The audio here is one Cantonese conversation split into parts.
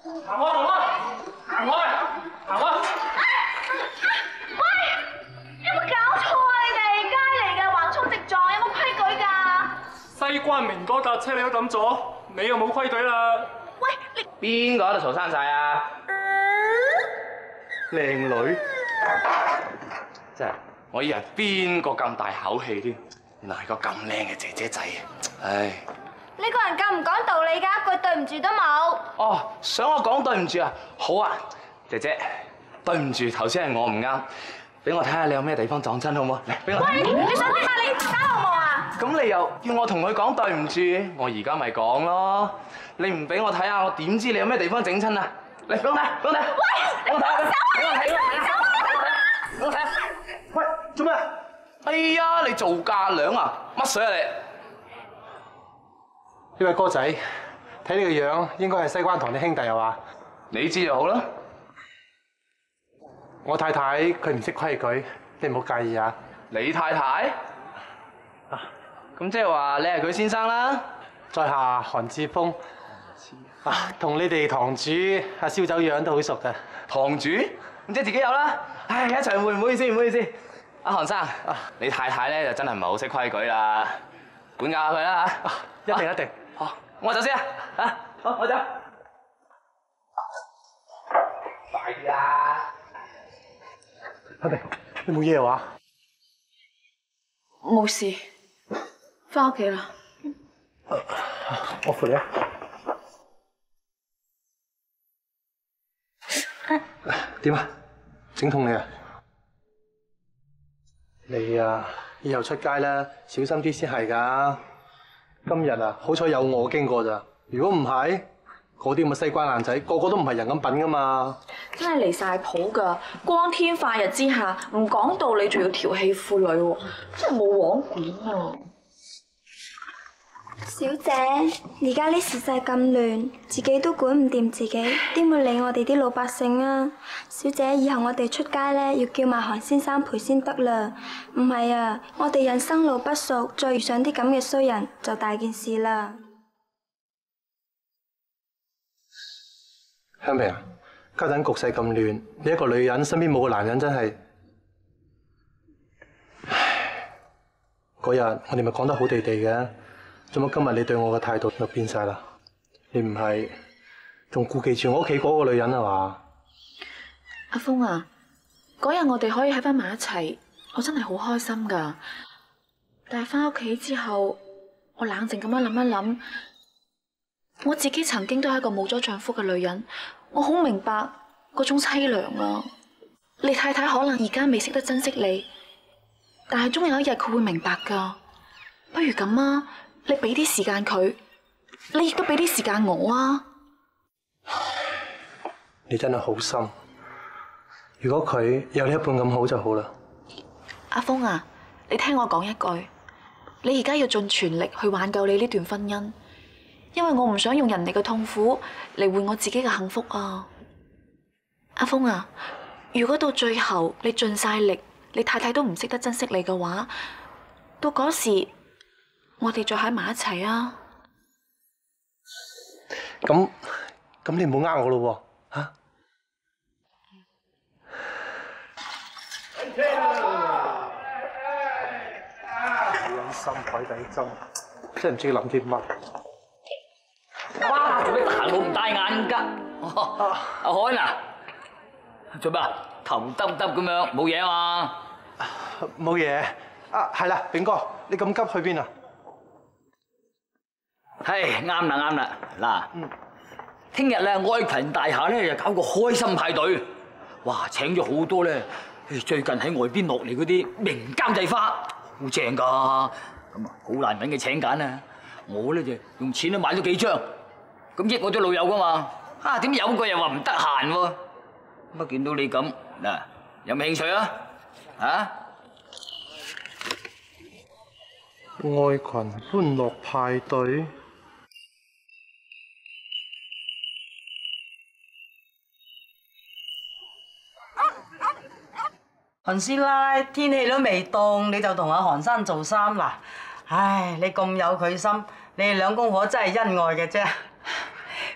行開，行開，行開，行開！喂，有冇搞錯啊？你哋街嚟嘅，橫衝直撞，有冇規矩㗎？西關明嗰架車你都咁阻，你又冇規矩啦！喂，你邊個喺度嘈生晒啊？靚女，真係我以為邊個咁大口氣添，原來係個咁靚嘅姐姐仔，唉！呢個人咁唔講道理㗎，一句對唔住都冇。哦，想我講對唔住啊？好啊，姐姐，對唔住，頭先係我唔啱，俾我睇下你有咩地方撞親好唔好？嚟，俾我睇。喂，你想點啊？你打我冇啊？咁你又要我同佢講對唔住，我而家咪講咯。你唔俾我睇下，我點知你有咩地方整親啊？嚟，俾我睇，俾我睇。喂，你放手啊！俾我睇，喂，做咩？哎呀，你做嫁娘啊？乜水啊你？呢位哥仔，睇你個樣，應該係西關堂啲兄弟係嘛？你知就好啦。我太太佢唔識規矩，你唔好介意啊。你太太？咁即係話你係佢先生啦？在下韓志峰，同你哋堂主阿燒酒樣都好熟嘅。堂主？咁即係自己有啦。唉，一齊會唔好意思，唔好意思。阿韓生，你太太咧就真係唔係好識規矩啦，管教下佢啦嚇。一定一定。好，我走先啊！嚇，好，我走。快啲啦！阿明，你冇嘢話？冇事，返屋企啦。我扶你啊！點啊？整痛你啊？你啊，以後出街咧，小心啲先係㗎。今日啊，好彩有我經過咋。如果唔係，嗰啲咁嘅西關爛仔，個個都唔係人咁品㗎嘛。真係離晒譜㗎！光天化日之下，唔講道理，仲要調戲婦女喎，真係冇王管啊！小姐，而家呢時勢咁亂，自己都管唔掂自己，點會理我哋啲老百姓啊？小姐，以後我哋出街咧，要叫埋韓先生陪先得啦。唔係啊，我哋人生路不熟，再遇上啲咁嘅衰人，就大件事啦。香平啊，家陣局勢咁亂，你一個女人身邊冇個男人真係，唉，嗰日我哋咪講得好地地嘅。做乜今日你對我嘅態度又變晒啦？你唔係仲顧忌住我屋企嗰個女人啊嘛？阿峰啊，嗰日我哋可以喺翻埋一齊，我真係好開心㗎。但係翻屋企之後，我冷靜咁樣諗一諗，我自己曾經都係一個冇咗丈夫嘅女人，我好明白嗰種凄涼啊！你太太可能而家未識得珍惜你，但係終有一日佢會明白㗎。不如咁啊！你俾啲時間佢，你亦都俾啲時間我啊！你真係好心。如果佢有你一半咁好就好啦。阿峰啊，你聽我講一句，你而家要盡全力去挽救你呢段婚姻，因為我唔想用人哋嘅痛苦嚟換我自己嘅幸福啊！阿峰啊，如果到最後你盡晒力，你太太都唔識得珍惜你嘅話，到嗰時，我哋再喺埋一齊啊！咁你唔好呃我咯喎，嚇！女人心海底針，真係唔知佢諗啲乜。哇！做咩行路唔帶眼㗎？阿海啊，做咩啊？頭耷耷咁樣，冇嘢啊嘛？冇嘢。啊，係啦，炳哥，你咁急去邊啊？係啱啦啱啦，嗱，聽日咧愛群大廈咧就搞個開心派對，哇！請咗好多咧，最近喺外邊落嚟嗰啲名交際花，好正㗎，咁啊好難揾嘅請柬啊！我咧就用錢都買咗幾張，咁益我啲老友㗎嘛，啊點有個又話唔得閒喎，咁啊見到你咁嗱，有冇興趣啊？啊？愛群歡樂派對。韓師奶，天氣都未凍，你就同阿韓生做衫啦。唉，你咁有佢心，你哋兩公婆真係恩愛嘅啫。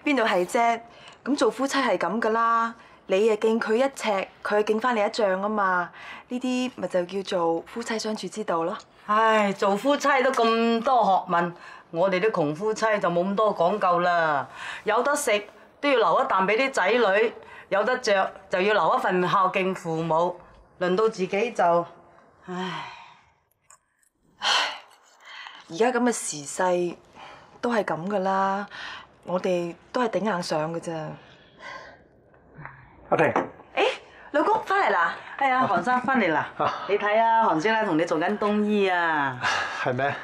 邊度係啫？咁做夫妻係咁噶啦，你啊敬佢一尺，佢啊敬翻你一丈啊嘛。呢啲咪就叫做夫妻相處之道咯。唉，做夫妻都咁多學問，我哋啲窮夫妻就冇咁多講究啦。有得食都要留一啖俾啲仔女，有得着就要留一份孝敬父母。輪到自己就，唉，而家咁嘅時勢都係咁噶啦，我哋都係頂硬上嘅啫。阿婷，老公翻嚟啦？哎呀，韓生翻嚟啦！你睇啊，韓師奶同你做緊冬衣啊！係咩？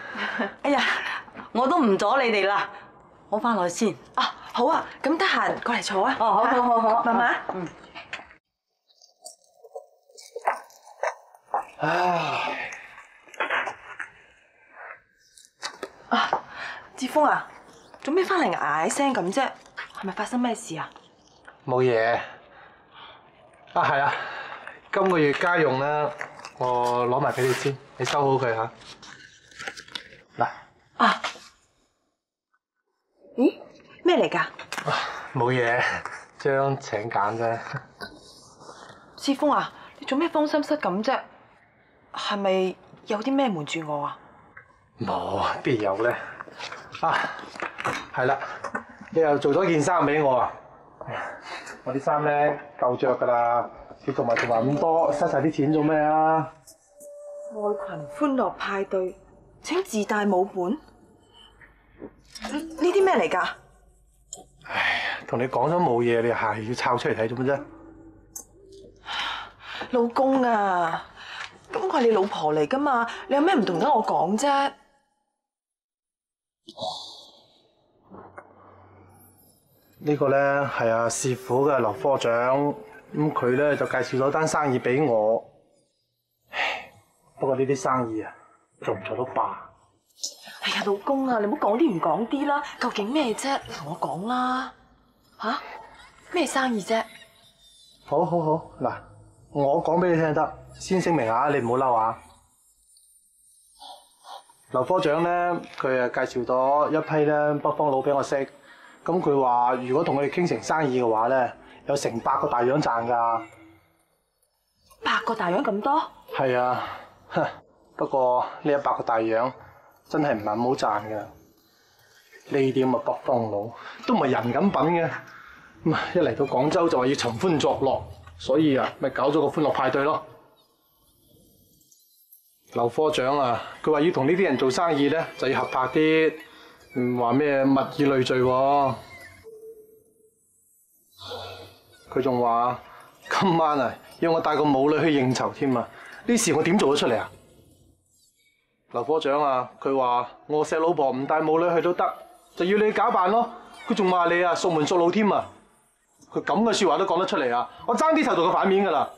哎呀，我都唔阻你哋啦，我翻落去先。啊，好啊，咁得閒過嚟坐啊。哦，好，慢慢。嗯。唉，志峰啊，做咩翻嚟嗌聲咁啫？係咪發生咩事啊？冇嘢。啊，係啊，今個月家用咧，我攞埋俾你先，你收好佢嚇。嗱。啊。咦？咩嚟㗎？冇嘢，張請柬啫。志峰啊，你做咩慌心失咁啫？係咪有啲咩瞞住我啊？冇，邊有咧？啊，係啦，你又做咗件衫俾我啊！我啲衫咧夠着㗎啦，你做埋咁多，嘥晒啲錢做咩啊？愛群歡樂派對請自帶舞伴，呢啲咩嚟㗎？唉，同你講咗冇嘢，你係要抄出嚟睇做乜啫？老公啊，咁我係你老婆嚟㗎嘛，你有咩唔同得我講啫？呢個咧係阿師傅嘅劉科長，咁佢咧就介紹咗單生意俾我。唉，不過呢啲生意啊，做唔做都罷。哎呀，老公啊，你唔好講啲唔講啲啦，究竟咩啫？你同我講啦。吓？咩生意啫？好，嗱，我講俾你聽得，先聲明啊，你唔好嬲啊。劉科長咧，佢啊介紹咗一批咧北方佬俾我識，咁佢話如果同佢哋傾成生意嘅話咧，有成100個大洋賺㗎。100個大洋咁多？係啊，不過呢100個大洋真係唔係咁好賺㗎。呢啲咁嘅北方佬都唔係人咁品嘅，咁一嚟到廣州就話要尋歡作樂，所以啊咪搞咗個歡樂派對咯。劉科長啊，佢話要同呢啲人做生意咧，就要合拍啲，唔話咩物以類聚喎。佢仲話今晚啊，要我帶個舞女去應酬添啊！呢事我點做得出嚟啊？劉科長啊，佢話我錫老婆唔帶舞女去都得，就要你假扮咯。佢仲話你啊熟門熟路添啊！佢咁嘅説話都講得出嚟啊！我爭啲受到佢反面㗎啦！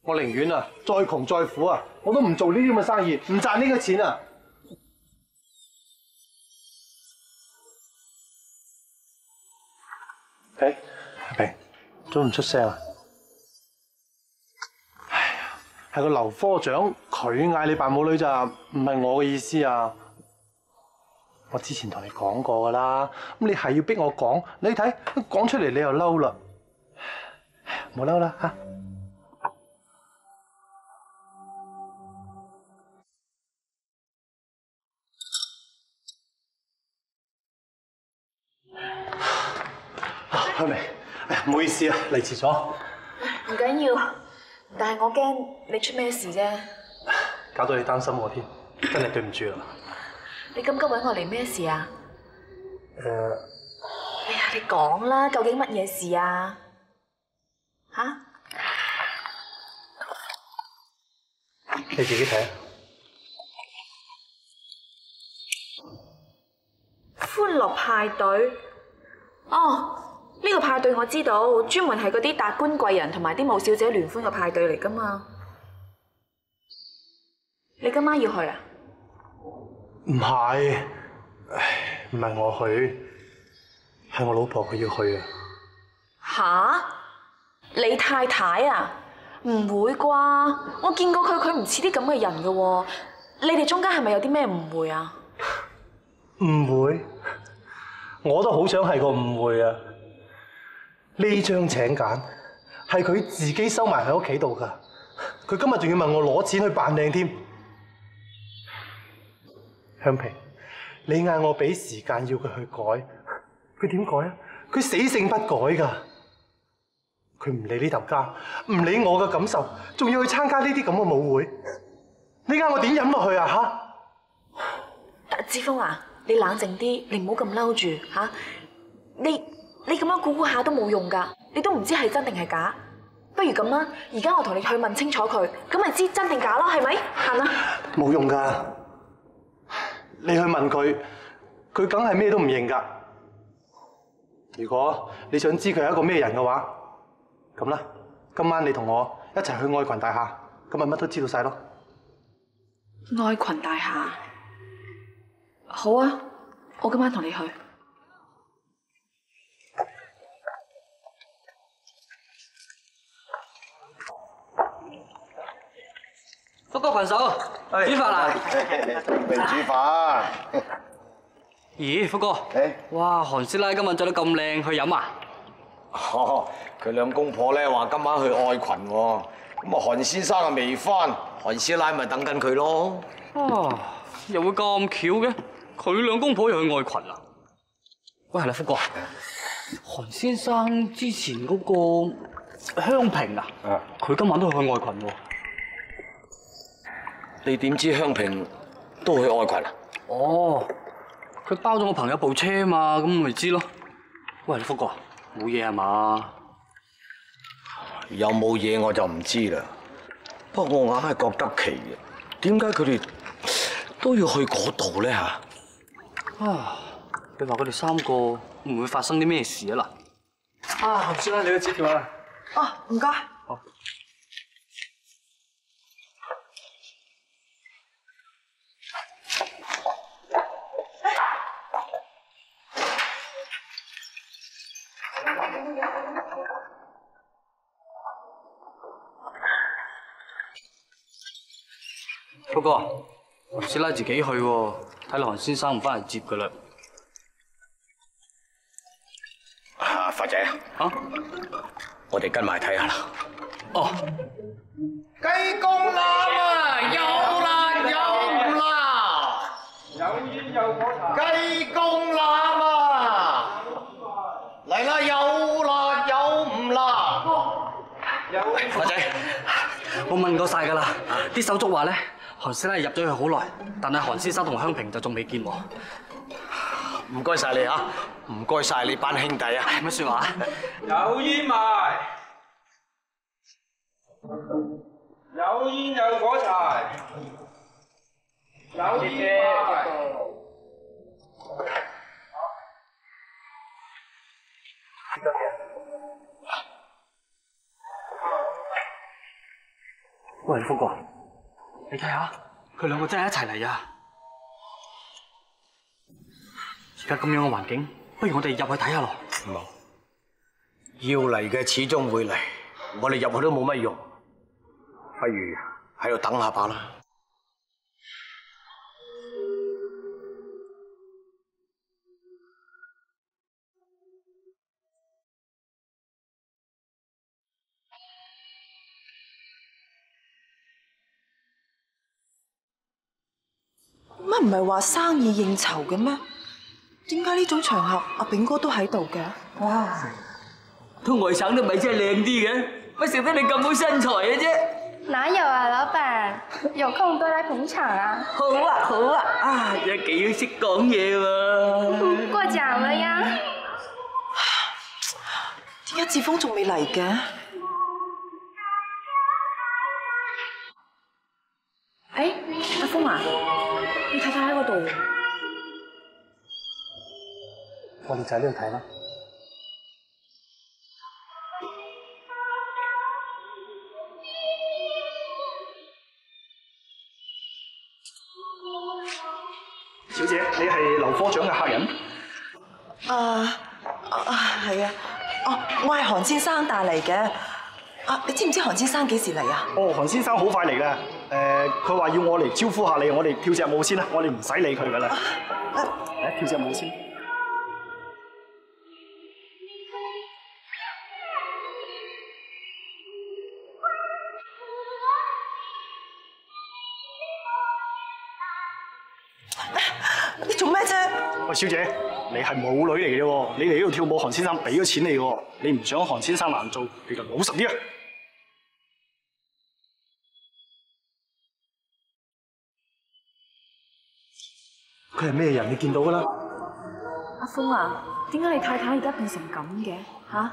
我寧願啊，再窮再苦啊，我都唔做呢啲咁嘅生意，唔賺呢個錢啊！阿平，做唔出聲啊？唉呀，係個劉科長，佢嗌你扮舞女咋，唔係我嘅意思啊！我之前同你講過㗎啦，咁你係要逼我講，你睇講出嚟你又嬲啦，冇嬲啦嚇！開未？唔好意思啊，嚟遲咗。唔緊要，但係我驚你出咩事啫。搞到你擔心我添，真係對唔住啦。你咁急揾我嚟咩事啊？哎呀，你講啦，究竟乜嘢事啊？吓？你自己睇。歡樂派對？哦。呢個派對我知道，專門係嗰啲達官貴人同埋啲舞小姐聯歡嘅派對嚟㗎嘛。你今晚要去啊？唔係，唔係我去，係我老婆佢要去啊。吓？你太太啊？唔會啩？我見過佢，佢唔似啲咁嘅人㗎喎。你哋中間係咪有啲咩誤會啊？誤會？我都好想係個誤會啊！呢張請柬係佢自己收埋喺屋企度㗎，佢今日仲要問我攞錢去扮靚添。香萍，你嗌我俾時間要佢去改，佢點改啊？佢死性不改㗎。佢唔理呢頭家，唔理我嘅感受，仲要去參加呢啲咁嘅舞會，你嗌我點忍落去啊？嚇！志峰啊，你冷靜啲，你唔好咁嬲住嚇。你咁樣估估下都冇用㗎，你都唔知係真定係假。不如咁啊，而家我同你去問清楚佢，咁咪知真定假咯，係咪？行啦。冇用㗎，你去問佢，佢梗係咩都唔認㗎。如果你想知佢係一個咩人嘅話，咁啦，今晚你同我一齊去愛群大廈，咁咪乜都知道晒咯。愛群大廈，好啊，我今晚同你去。福哥群嫂，煮飯啦！未煮飯。咦，福哥？哇，韓師奶今日着得咁靚，去飲啊？哦，佢兩公婆咧話今晚去愛群喎，咁啊韓先生啊未翻，韓師奶咪等緊佢咯。哦，又會咁巧嘅？佢兩公婆又去愛群啊？喂，係啦，福哥，韓先生之前嗰個香萍啊，佢今晚都去愛群喎。你點知香萍都去愛群啊？哦，佢包咗我朋友部車嘛，咁咪知咯。喂，福哥，冇嘢係嘛？有冇嘢我就唔知啦。不過我硬係覺得奇嘅，點解佢哋都要去嗰度咧嚇？啊，你話佢哋三個會唔會發生啲咩事啊嗱？韓師奶，你嘅紙條啊！哦，唔該。好。福哥，韓師奶自己去喎，睇嚟韓先生唔翻嚟接噶啦。啊，發仔啊，我哋跟埋睇下啦。哦。雞公欖啊，有辣有唔辣？有煙有火柴。雞公欖啊，嚟啦，有辣有唔辣？發仔，我問過晒噶啦，啲手足話咧，韓師奶入咗去好耐，但係韓先生同香萍就仲未見喎。唔該晒你啊，唔該晒你班兄弟啊。乜説話？有煙賣，有煙有火柴，有煙賣。喂，福哥，你睇下，佢兩個真係一齊嚟啊！而家咁樣嘅環境，不如我哋入去睇下咯。冇，要嚟嘅始終會嚟，我哋入去都冇乜用，不如喺度等下吧啦。乜唔係話生意應酬嘅咩？點解呢種場合阿炳哥都喺度嘅？哇！都外省都咪真係靚啲嘅，乜食得你咁好身材嘅啫？哪有啊，老闆，有空多來捧場啊！好啊好啊，啊真係幾識講嘢喎！過獎了呀！點解志峰仲未嚟嘅？誒，阿峰啊，你睇睇喺嗰度。我哋就喺呢度睇啦。小姐，你係劉科長嘅客人？係啊。哦，我係韓先生帶嚟嘅。你知唔知韓先生幾時嚟啊？哦，韓先生好快嚟㗎。佢話要我嚟招呼下你，我哋跳隻舞先啦，我哋唔使理佢㗎啦。嚟跳隻舞先。喂，小姐，你係舞女嚟嘅喎，你嚟呢度跳舞，韓先生俾咗錢你喎，你唔想韓先生難做，你就老實啲啊！佢係咩人？你見到㗎啦。阿峰啊，點解你太太而家變成咁嘅？嚇，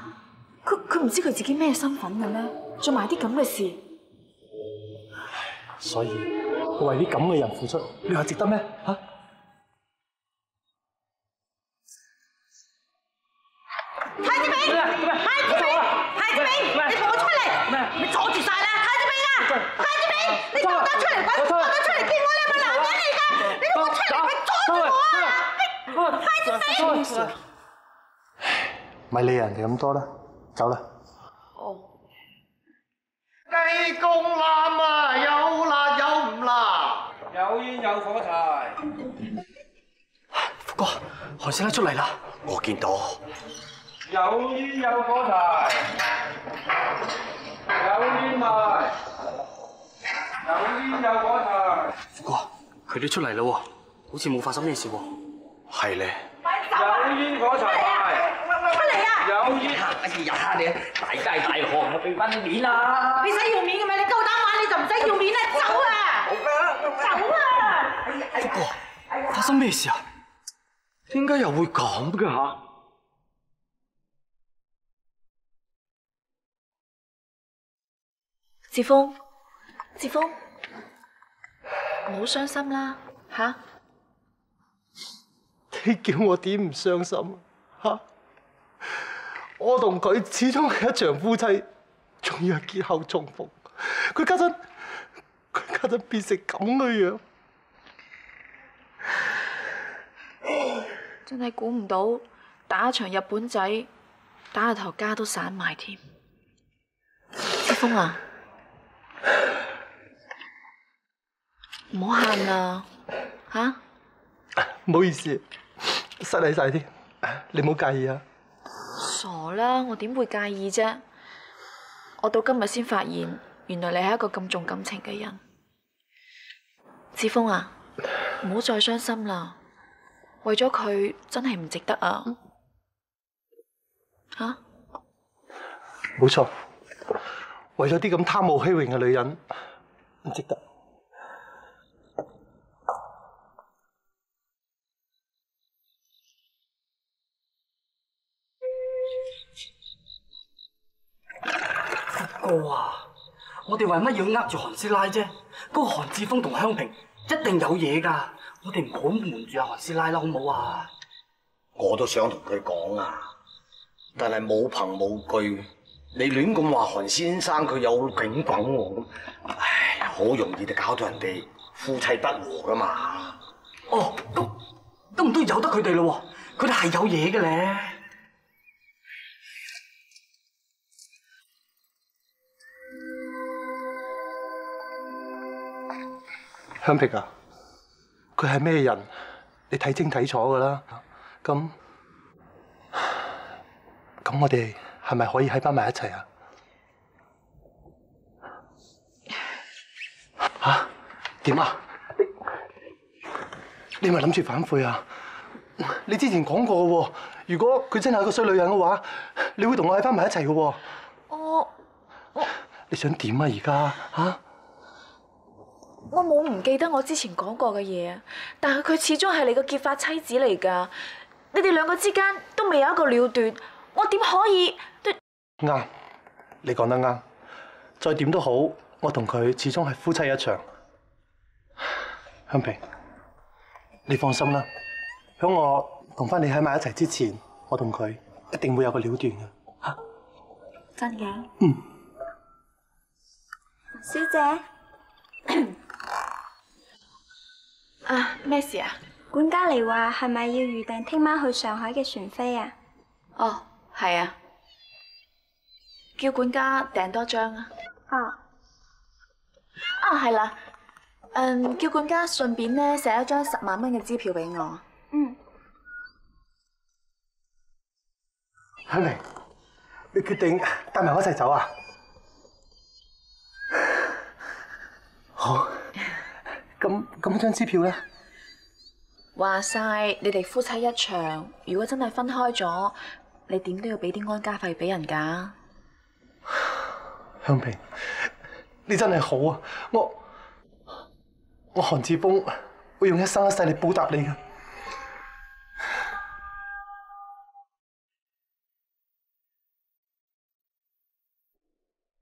佢唔知佢自己咩身份嘅咩？做埋啲咁嘅事。所以佢為啲咁嘅人付出，你話值得咩？嚇？太子炳，太子炳，你同我出嚟！你阻住晒啦，太子炳啊！太子炳，你夠膽出嚟滾，夠膽出嚟見我，你係咪男人嚟㗎？你同我出嚟，佢阻住我啊！太子炳，咪理人哋咁多啦，走啦。雞公欖啊，有辣有唔辣？有煙有火柴。福哥，韓師奶出嚟啦！我見到。有煙有火柴，有煙賣，有煙有火柴。福哥，佢哋出嚟啦喎，好似冇發生咩事喎。係咧。有煙火柴賣。出嚟啊！有煙。哎呀，你大街大巷，我俾翻啲面啦！你使要面嘅咩？你夠膽玩你就唔使要面啦！走啊！走啊！福哥，發生咩事啊？點解又會咁嘅嚇？志峰，志峰，唔好傷心啦，嚇！你叫我點唔傷心啊？我同佢始終係一場夫妻，仲要係劫後重逢。佢家陣變成咁嘅樣，真係估唔到打一場日本仔，打到頭家都散埋添。志峰啊，唔好喊啦，嚇！唔好意思，失禮晒添，你唔好介意啊。傻啦，我點會介意啫？我到今日先發現，原來你係一個咁重感情嘅人。志峰啊，唔好再傷心啦，為咗佢真係唔值得啊！嚇？冇錯，為咗啲咁貪慕虛榮嘅女人，唔值得。哥啊，我哋為乜要呃住韓師奶啫？嗰個韓志峰同香萍一定有嘢㗎，我哋唔好瞞住阿韓師奶啦，好唔好啊？我都想同佢講啊，但係冇憑冇據，你亂咁話韓先生佢有警棍喎，唉，好容易就搞到人哋夫妻不和㗎嘛。哦，咁唔都由得佢哋咯喎，佢哋係有嘢嘅咧。香萍啊，佢係咩人？你睇清睇楚噶啦。咁我哋係咪可以喺翻埋一齊啊？嚇？點啊？你咪諗住反悔啊？你之前講過嘅喎，如果佢真係個衰女人嘅話，你會同我喺翻埋一齊嘅喎。你想點啊？而家嚇？我冇唔記得我之前講過嘅嘢啊，但係佢始終係你個結髮妻子嚟㗎，你哋兩個之間都未有一個了斷，我點可以？啱，你講得啱。再點都好，我同佢始終係夫妻一場。香萍，你放心啦，喺我同翻你喺埋一齊之前，我同佢一定會有個了斷嘅。嚇？真嘅？嗯。小姐。啊，咩事啊？管家嚟話係咪要預訂聽晚去上海嘅船飛啊？哦，係啊，叫管家訂多張啊。係啦，叫管家順便咧寫一張10萬蚊嘅支票俾我。嗯。香萍，你決定帶埋我一齊走啊？好。咁張支票咧？話晒你哋夫妻一場，如果真係分開咗，你點都要俾啲安家費俾人㗎。香萍，你真係好啊！我韓志峰會用一生一世嚟報答你㗎。